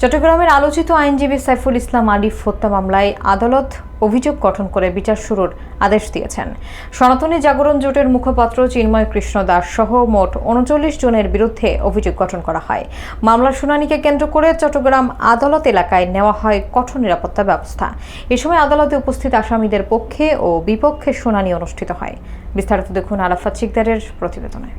চট্টগ্রামের আলোচিত আইনজীবী সাইফুল ইসলাম আলিফ হত্যা মামলায় আদালত অভিযোগ গঠন করে বিচার শুরুর আদেশ দিয়েছেন। সনাতনী জাগরণ জোটের মুখপাত্র চিন্ময় কৃষ্ণ দাস সহ মোট ৩৯ জনের বিরুদ্ধে অভিযোগ গঠন করা হয়। মামলার শুনানিকে কেন্দ্র করে চট্টগ্রাম আদালত এলাকায় নেওয়া হয় কঠোর নিরাপত্তা ব্যবস্থা। এ সময় আদালতে উপস্থিত আসামিদের পক্ষে ও বিপক্ষে শুনানি অনুষ্ঠিত হয়। বিস্তারিত দেখুন আরাফাত শিকদারের প্রতিবেদনে।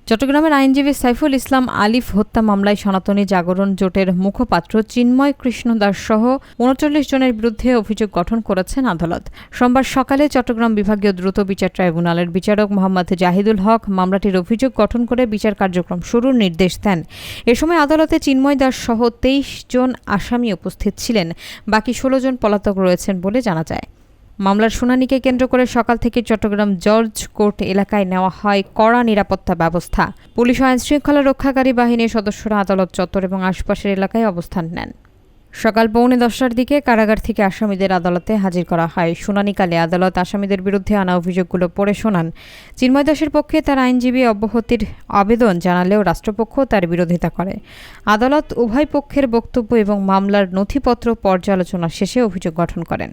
চট্টগ্রামের আইনজীবী সাইফুল ইসলাম আলিফ হত্যা মামলায় সনাতনী জাগরণ জোটের মুখপাত্র চিন্ময় কৃষ্ণ দাস সহ ৩৯ জনের বিরুদ্ধে অভিযোগ গঠন করেছেন আদালত। সোমবার সকালে চট্টগ্রাম বিভাগীয় দ্রুত বিচার ট্রাইব্যুনালের বিচারক মোহাম্মদ জাহিদুল হক মামলাটির অভিযোগ গঠন করে বিচার কার্যক্রম শুরুর নির্দেশ দেন। এ সময় আদালতে চিন্ময় দাস সহ ২৩ জন আসামি উপস্থিত ছিলেন। বাকি ১৬ জন পলাতক রয়েছেন বলে জানা যায়। মামলার শুনানিকে কেন্দ্র করে সকাল থেকে চট্টগ্রাম জর্জ কোর্ট এলাকায় নেওয়া হয় কড়া নিরাপত্তা ব্যবস্থা। পুলিশ ও আইনশৃঙ্খলা রক্ষাকারী বাহিনীর সদস্যরা আদালত চত্বর এবং আশপাশের এলাকায় অবস্থান নেন। সকাল 10:45টার দিকে কারাগার থেকে আসামিদের আদালতে হাজির করা হয়। শুনানিকালে আদালত আসামিদের বিরুদ্ধে আনা অভিযোগগুলো পড়ে শোনান। চিন্ময় দাসের পক্ষে তার আইনজীবী অব্যাহতির আবেদন জানালেও রাষ্ট্রপক্ষ তার বিরোধিতা করে। আদালত উভয় পক্ষের বক্তব্য এবং মামলার নথিপত্র পর্যালোচনা শেষে অভিযোগ গঠন করেন।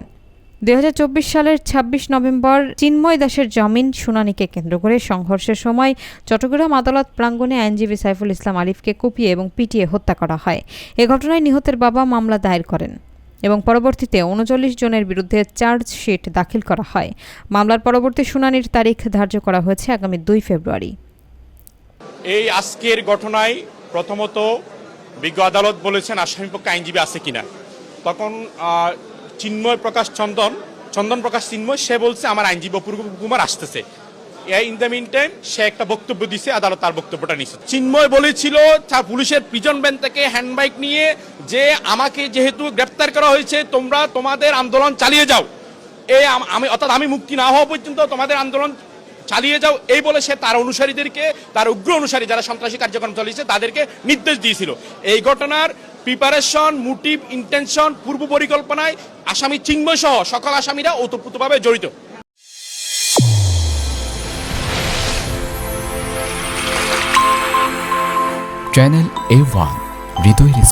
২০২৪ সালের ২৬ নভেম্বর চিন্ময় দাসের জামিন শুনানিকে কেন্দ্র করে সংঘর্ষের সময় চট্টগ্রাম আদালত প্রাঙ্গণে আইনজীবী সাইফুল ইসলাম আলিফকে কুপিয়ে এবং পিটিয়ে হত্যা করা হয়। এ ঘটনায় নিহতের বাবা মামলা দায়ের করেন এবং পরবর্তীতে ৩৯ জনের বিরুদ্ধে চার্জশিট দাখিল করা হয়। মামলার পরবর্তী শুনানির তারিখ ধার্য করা হয়েছে আগামী ২ ফেব্রুয়ারি। এই আজকের ঘটনায় প্রথমত বিজ্ঞ আদালত বলেছেন আসামিপক্ষে আইনজীবী আছে কিনা। তখন চিন্ময় প্রকাশ চন্দন প্রকাশ চিন্ময় সে বলছে আমার আইনজীবী অপূর্ব কুমার আসতেছে। ইন দ্য মিন টাইম সে একটা বক্তব্য দিছে, আদালত তার বক্তব্যটা নিচ্ছে। চিন্ময় বলেছিল পুলিশের প্রিজন ভ্যান থেকে হ্যান্ডবাইক নিয়ে যে আমাকে যেহেতু গ্রেপ্তার করা হয়েছে তোমরা তোমাদের আন্দোলন চালিয়ে যাও, অর্থাৎ আমি মুক্তি না হওয়া পর্যন্ত তোমাদের আন্দোলন চালিয়ে যাও, এই বলে সে তার অনুসারীদেরকে, তার উগ্র অনুসারী যারা সন্ত্রাসী কার্যক্রম চালিয়েছে তাদেরকে নির্দেশ দিয়েছিল। এই ঘটনার প্রিপারেশন, মোটিভ, ইন্টেনশন, পূর্ব পরিকল্পনায় আসামি চিন্ময় সহ সকল আসামিরা ওতপ্রোতভাবে জড়িত। চ্যানেল A1 হৃদয়ের